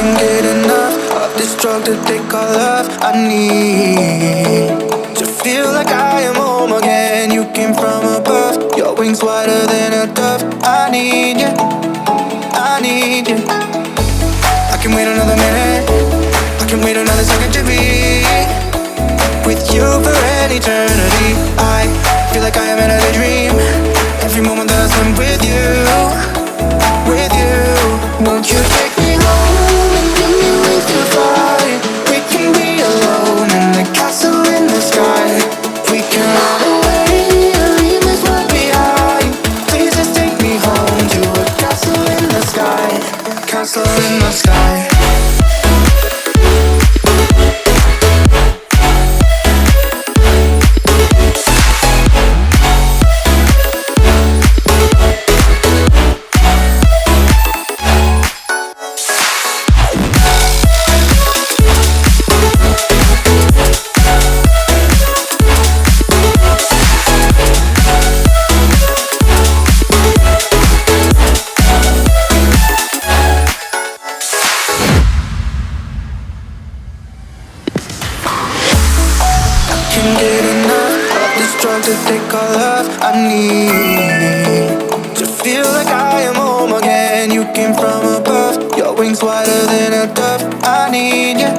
can't get enough of this drug that they call love. I need to feel like I am home again. You came from above, your wings wider than a dove. I need you, I need you. I can wait another minute, I can wait another second to be with you for an eternity. I feel like I am in a daydream every moment that I spend with you, with you. Won't you take me home and give me wings to fly? We can be alone in the castle in the sky. We can run away and leave this world behind. Please just take me home to a castle in the sky, castle in the sky. Can't get enough of this drug that they call love. I need to feel like I am home again. You came from above, your wings wider than a dove. I need you,